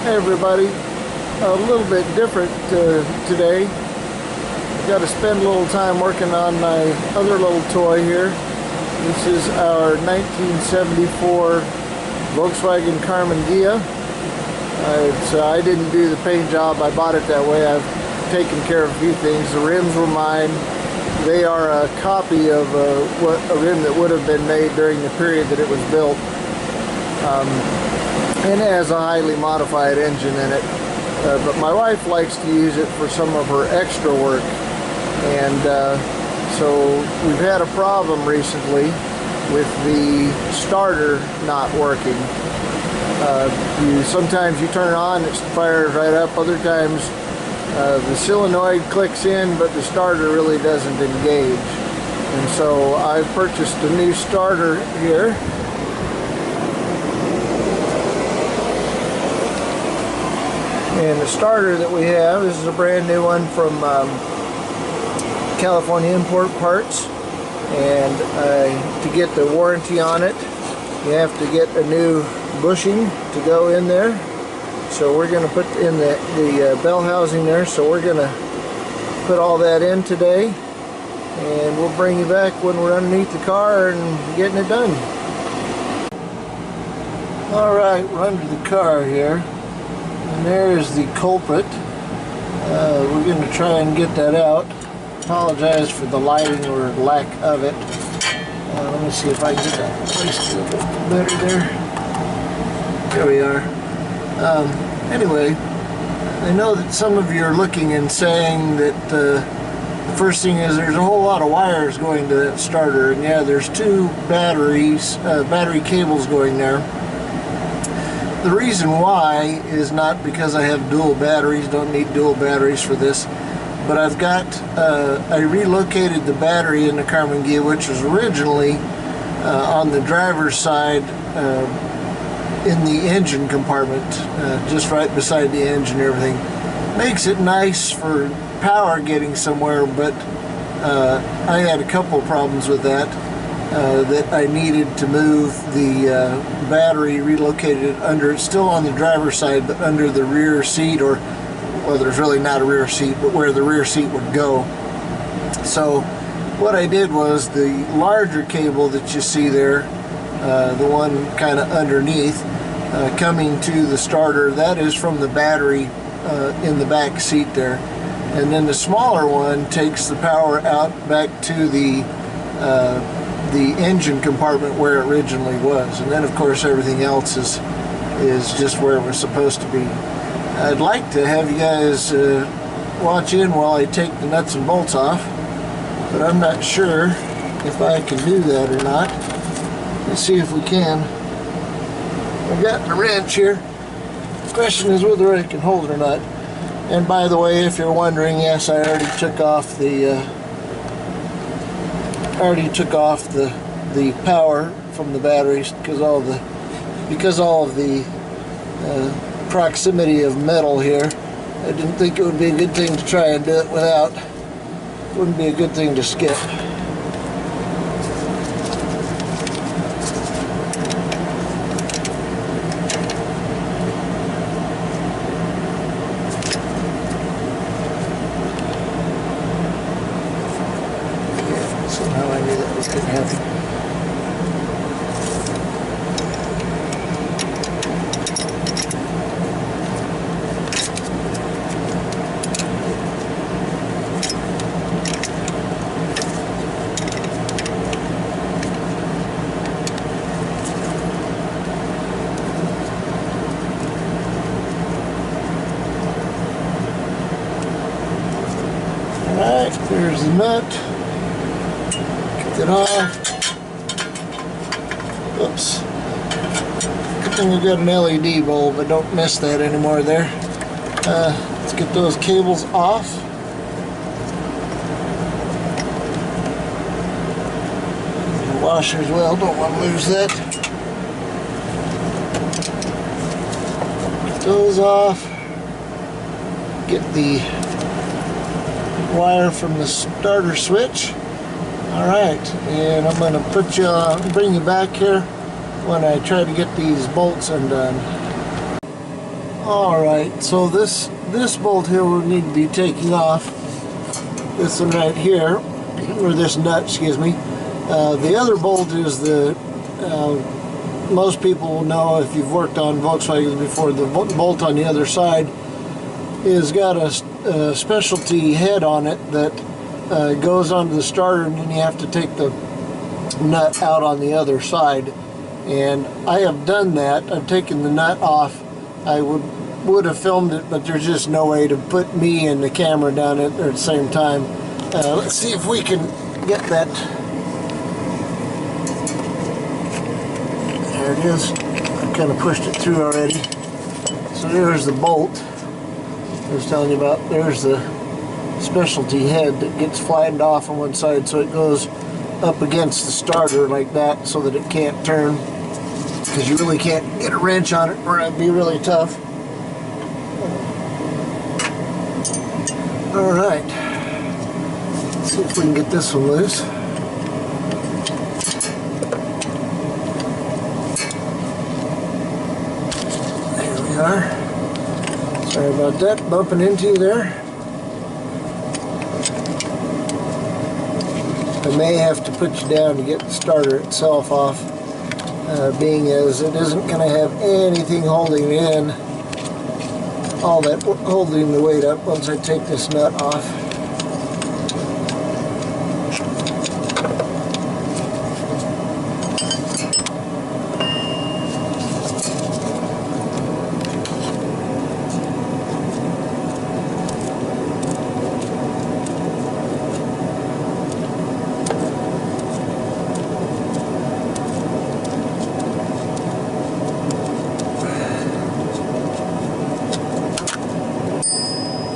Hey everybody, a little bit different today. Got to spend a little time working on my other little toy here. This is our 1974 Volkswagen Karmann Ghia. I didn't do the paint job, I bought it that way. I've taken care of a few things. The rims were mine. They are a copy of a rim that would have been made during the period that it was built. And it has a highly modified engine in it. But my wife likes to use it for some of her extra work. And so we've had a problem recently with the starter not working. Sometimes you turn it on, it fires right up. Other times the solenoid clicks in, but the starter really doesn't engage. And so I purchased a new starter here. And the starter that we have, this is a brand new one from California Import Parts. And to get the warranty on it, you have to get a new bushing to go in there. So we're going to put in the bell housing there. So we're going to put all that in today. And we'll bring you back when we're underneath the car and getting it done. Alright, we're under the car here. And there is the culprit. We're going to try and get that out. Apologize for the lighting or lack of it. Let me see if I can get that placed a little bit better there. There we are. Anyway, I know that some of you are looking and saying that the first thing is there's a whole lot of wires going to that starter. And yeah, there's two battery cables going there. The reason why is not because I have dual batteries, don't need dual batteries for this, but I relocated the battery in the Karmann Ghia, which was originally on the driver's side in the engine compartment, just right beside the engine and everything. Makes it nice for power getting somewhere, but I had a couple problems with that. That I needed to move the battery, relocated it under, it's still on the driver's side, but under the rear seat, or well, there's really not a rear seat, but where the rear seat would go. So what I did was the larger cable that you see there, the one kind of underneath, coming to the starter, that is from the battery in the back seat there. And then the smaller one takes the power out back to the engine compartment where it originally was, and then of course everything else is just where it was supposed to be. I'd like to have you guys watch in while I take the nuts and bolts off, but I'm not sure if I can do that or not. Let's see if we can. I've got the wrench here. The question is whether I can hold it or not. And by the way, if you're wondering, yes, I already took off the power from the batteries because all of the proximity of metal here. I didn't think it would be a good thing to try and do it without. Wouldn't be a good thing to skip. Somehow I knew that was going to happen. Alright, there's the nut. It off. Oops. Good thing we've got an LED bulb, but don't miss that anymore there. Let's get those cables off. The washer as well, don't want to lose that. Get those off. Get the wire from the starter switch. Alright, and I'm going to bring you back here when I try to get these bolts undone. Alright, so this bolt here will need to be taking off. This one right here, or this nut, excuse me. The other bolt is the, most people will know if you've worked on Volkswagens before, the bolt on the other side has got a specialty head on it that goes onto the starter, and then you have to take the nut out on the other side. And I have done that. I've taken the nut off. I would have filmed it, but there's just no way to put me and the camera down there at the same time. Let's see if we can get that. There it is. I kind of pushed it through already. So there's the bolt I was telling you about. There's the specialty head that gets flattened off on one side, so it goes up against the starter like that so that it can't turn, because you really can't get a wrench on it or it'd be really tough. Alright, let's see if we can get this one loose. There we are. Sorry about that, bumping into you there. I may have to put you down to get the starter itself off, being as it isn't going to have anything holding it in, all that holding the weight up once I take this nut off.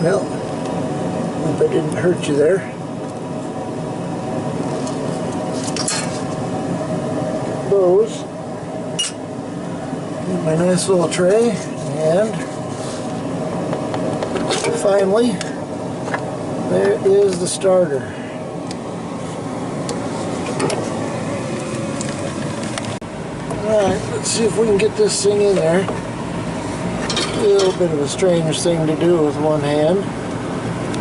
Well, hope I didn't hurt you there. Those in my nice little tray, and finally, there is the starter. Alright, let's see if we can get this thing in there. A little bit of a strange thing to do with one hand,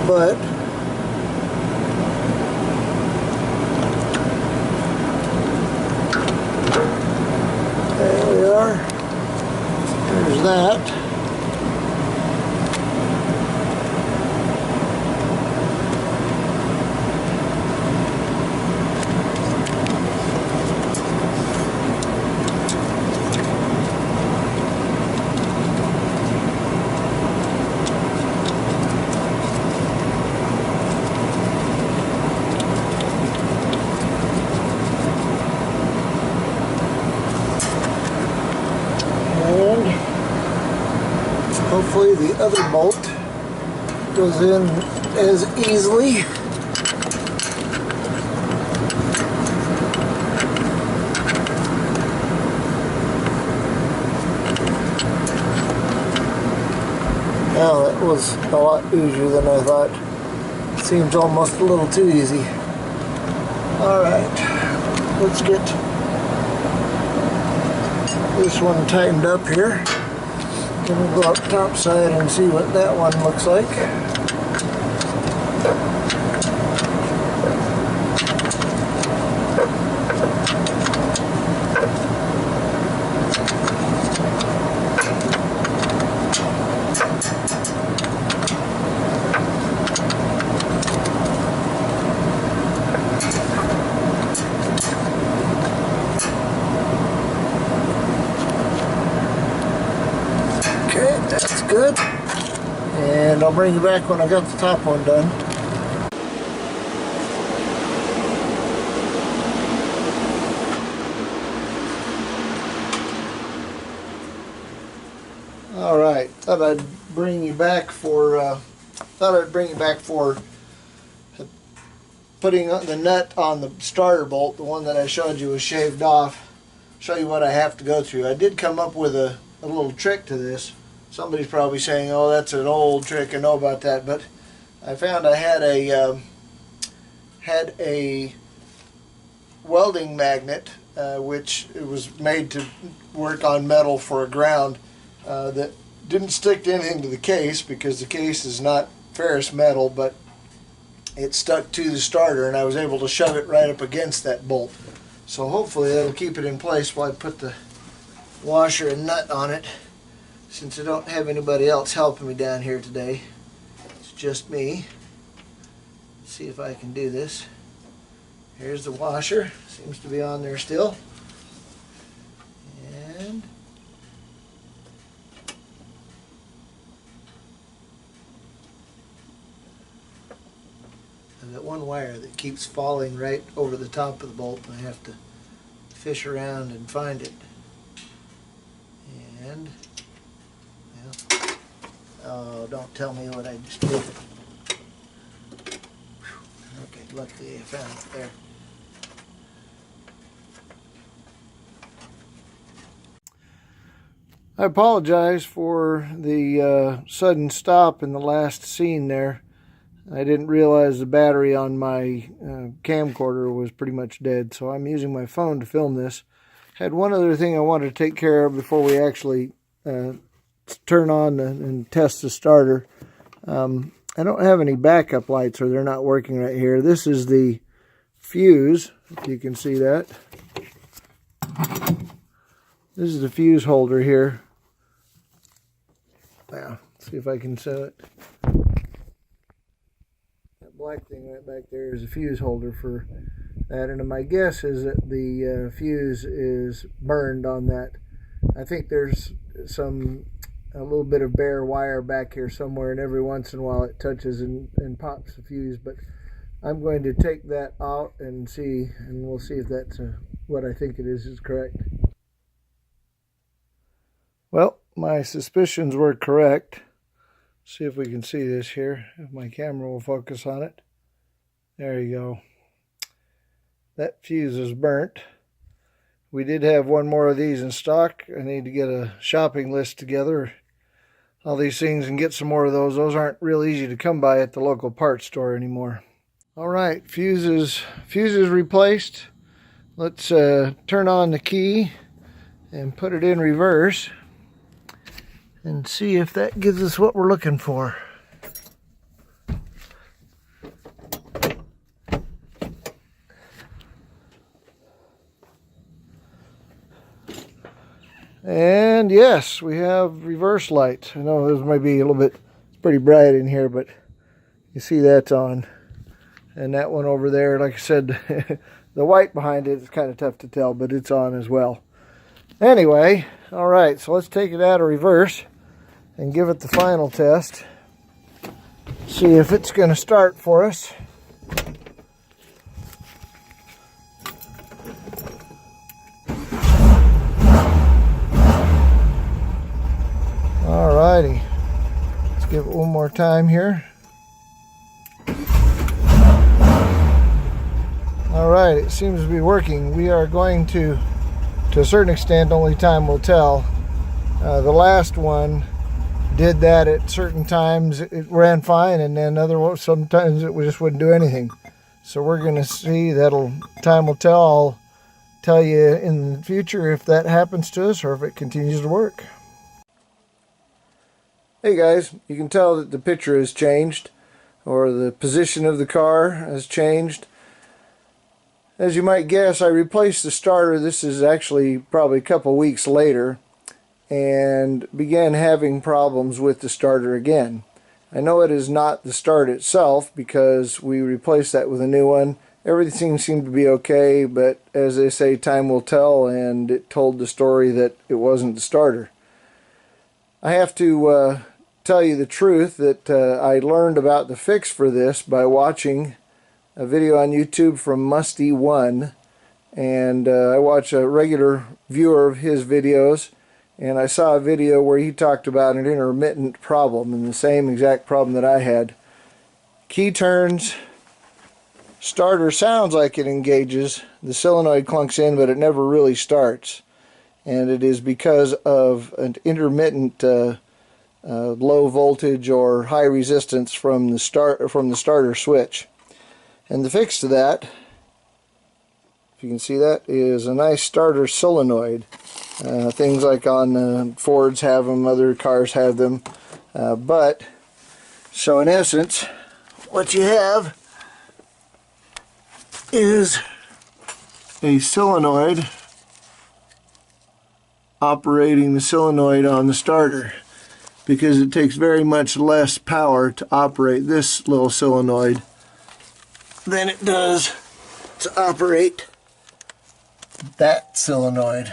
but there we are. There's that. Hopefully the other bolt goes in as easily. Well, that was a lot easier than I thought. Seems almost a little too easy. Alright, let's get this one tightened up here. Then we'll go up top side and see what that one looks like. That's good, and I'll bring you back when I got the top one done. All right, thought I'd bring you back for putting the nut on the starter bolt. The one that I showed you was shaved off. Show you what I have to go through. I did come up with a little trick to this. Somebody's probably saying, "Oh, that's an old trick. I know about that." But I found I had a welding magnet, which it was made to work on metal for a ground, that Didn't stick anything to the case because the case is not ferrous metal, but it stuck to the starter and I was able to shove it right up against that bolt. So hopefully that'll keep it in place while I put the washer and nut on it, since I don't have anybody else helping me down here today. It's just me. Let's see if I can do this. Here's the washer. Seems to be on there still. And I've got one wire that keeps falling right over the top of the bolt, and I have to fish around and find it. And, well, oh, don't tell me what I just did. Okay, luckily I found it there. I apologize for the sudden stop in the last scene there. I didn't realize the battery on my camcorder was pretty much dead, so I'm using my phone to film this. Had one other thing I wanted to take care of before we actually turn on and test the starter. I don't have any backup lights, or they're not working right here. This is the fuse, if you can see that. This is the fuse holder here. Now, see if I can show it. That black thing right back there is a fuse holder for that, and my guess is that the fuse is burned on that. I think there's a little bit of bare wire back here somewhere, and every once in a while it touches and pops the fuse, but I'm going to take that out and see, and we'll see if that's what I think it is correct. Well, my suspicions were correct. See if we can see this here, if my camera will focus on it. There you go. That fuse is burnt. We did have one more of these in stock. I need to get a shopping list together, all these things, and get some more of those. Those aren't real easy to come by at the local parts store anymore. All right, fuse is replaced. Let's turn on the key and put it in reverse and see if that gives us what we're looking for. And yes, we have reverse lights. I know this might be a little bit, it's pretty bright in here, but you see that's on. And that one over there, like I said, the white behind it is kind of tough to tell, but it's on as well. Anyway, all right, so let's take it out of reverse and give it the final test. See if it's going to start for us. Alrighty, let's give it one more time here. Alright, it seems to be working. We are going to a certain extent, only time will tell. The last one did that at certain times. It ran fine, and then sometimes it just wouldn't do anything. So we're going to see. Time will tell. I'll tell you in the future if that happens to us or if it continues to work. Hey guys, you can tell that the picture has changed, or the position of the car has changed. As you might guess, I replaced the starter. This is actually probably a couple weeks later, and began having problems with the starter again. I know it is not the start itself because we replaced that with a new one. Everything seemed to be okay, but as they say, time will tell, and it told the story that it wasn't the starter. I have to tell you the truth that I learned about the fix for this by watching a video on YouTube from Musty1, and I watch a regular viewer of his videos, and I saw a video where he talked about an intermittent problem, and the same exact problem that I had. Key turns, starter sounds like it engages, the solenoid clunks in, but it never really starts, and it is because of an intermittent low voltage or high resistance from the starter switch. And the fix to that, if you can see that, is a nice starter solenoid. Things like on Fords have them, other cars have them. So in essence, what you have is a solenoid operating the solenoid on the starter, because it takes very much less power to operate this little solenoid than it does to operate that solenoid.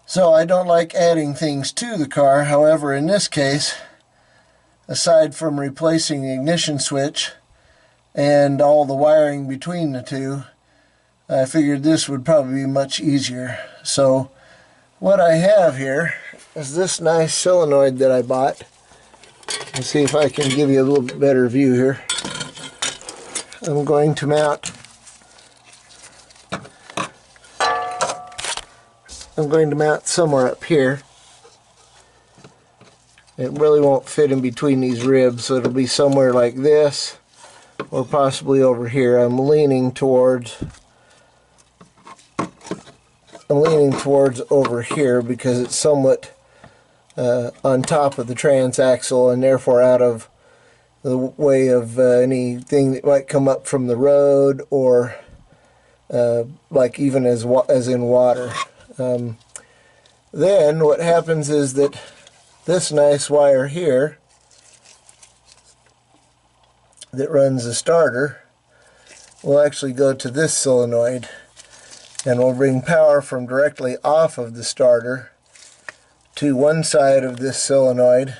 So I don't like adding things to the car. However, in this case, aside from replacing the ignition switch and all the wiring between the two, I figured this would probably be much easier. So what I have here is this nice solenoid that I bought. Let's see if I can give you a little bit better view here. I'm going to mount somewhere up here. It really won't fit in between these ribs, so it'll be somewhere like this, or possibly over here. I'm leaning towards over here because it's somewhat on top of the transaxle and therefore out of the way of anything that might come up from the road, or like even as in water. Then what happens is that this nice wire here that runs the starter will actually go to this solenoid and will bring power from directly off of the starter to one side of this solenoid,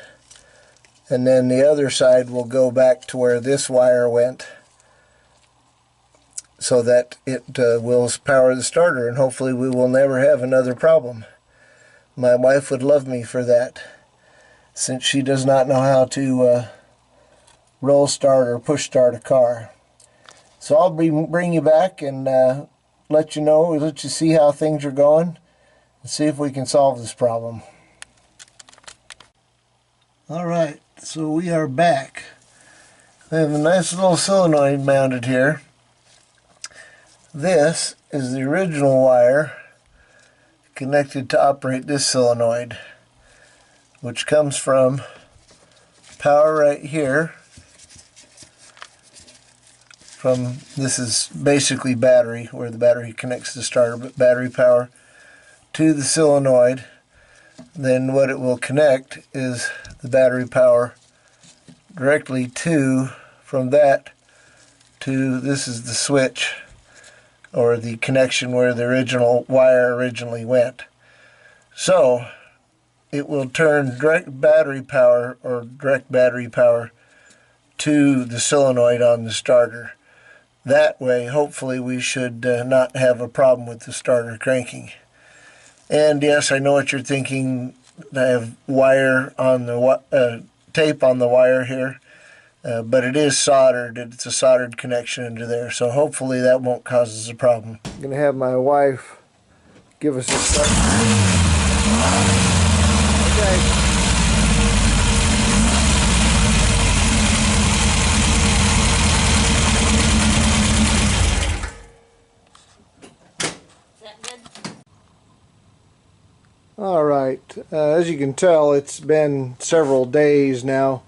and then the other side will go back to where this wire went, so that it will power the starter, and hopefully we will never have another problem. My wife would love me for that, since she does not know how to roll start or push start a car. So I'll bring you back and let you see how things are going and see if we can solve this problem. Alright, so we are back. We have a nice little solenoid mounted here. This is the original wire connected to operate this solenoid, which comes from power right here. This is basically battery, where the battery connects to the starter, but battery power to the solenoid. Then what it will connect is the battery power directly from that to, this is the switch, or the connection where the original wire originally went. So it will turn direct battery power to the solenoid on the starter. That way, hopefully, we should not have a problem with the starter cranking. And yes, I know what you're thinking. I have wire on the tape on the wire here, but it is soldered. It's a soldered connection into there, so hopefully that won't cause us a problem. I'm going to have my wife give us a start. Okay. Alright, as you can tell, it's been several days now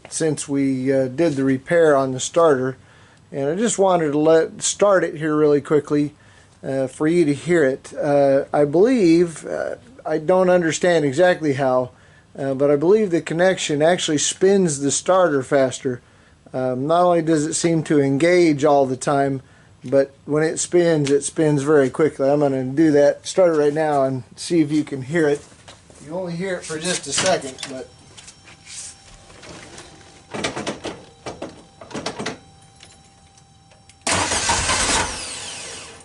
since we did the repair on the starter, and I just wanted to start it here really quickly for you to hear it. I believe, I don't understand exactly how, but I believe the connection actually spins the starter faster. Not only does it seem to engage all the time, but when it spins very quickly. I'm going to do that, start it right now, and see if you can hear it. You only hear it for just a second, but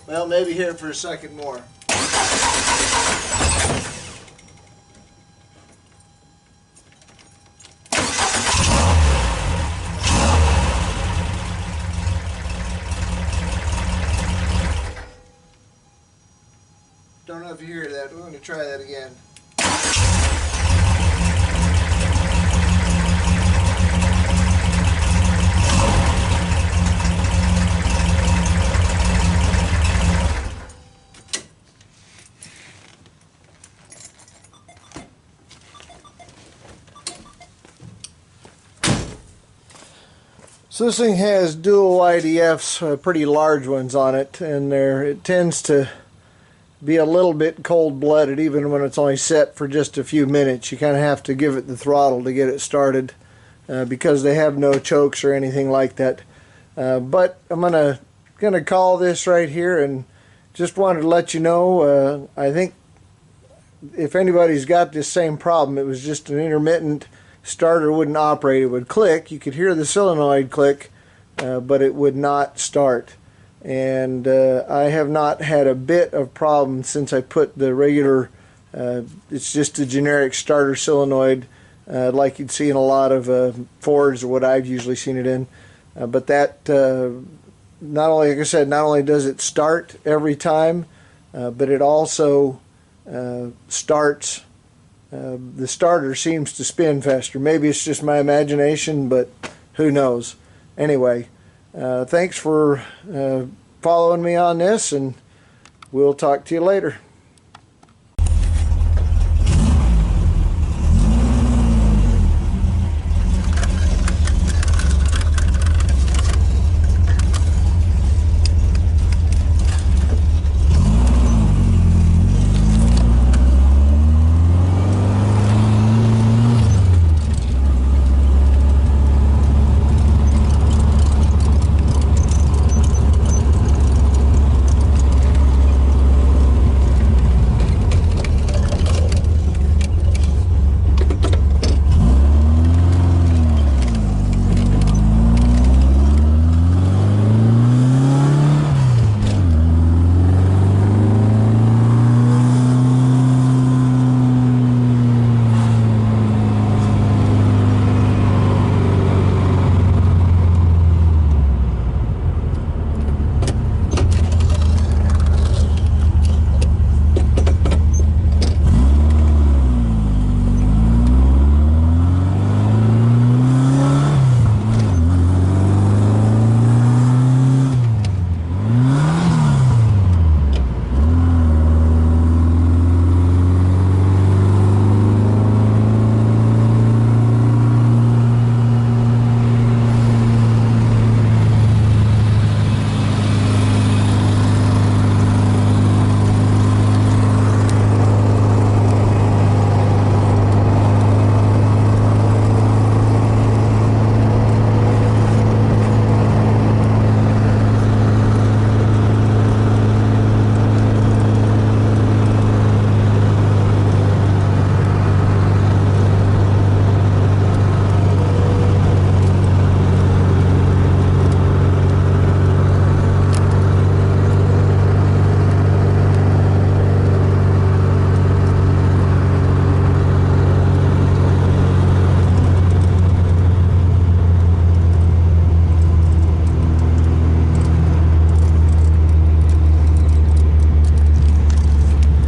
well, maybe hear it for a second more. Don't know if you hear that. We're going to try that again. So this thing has dual IDFs, pretty large ones on it, and it tends to be a little bit cold-blooded even when it's only set for just a few minutes. You kind of have to give it the throttle to get it started because they have no chokes or anything like that. But I'm gonna call this right here, and just wanted to let you know, I think if anybody's got this same problem, it was just an intermittent starter wouldn't operate. It would click. You could hear the solenoid click, but it would not start. And I have not had a bit of problem since I put the regular, it's just a generic starter solenoid like you'd see in a lot of Fords or what I've usually seen it in. But that, not only, like I said, not only does it start every time, but it also starts. The starter seems to spin faster. Maybe it's just my imagination, but who knows. Anyway, thanks for following me on this, and we'll talk to you later.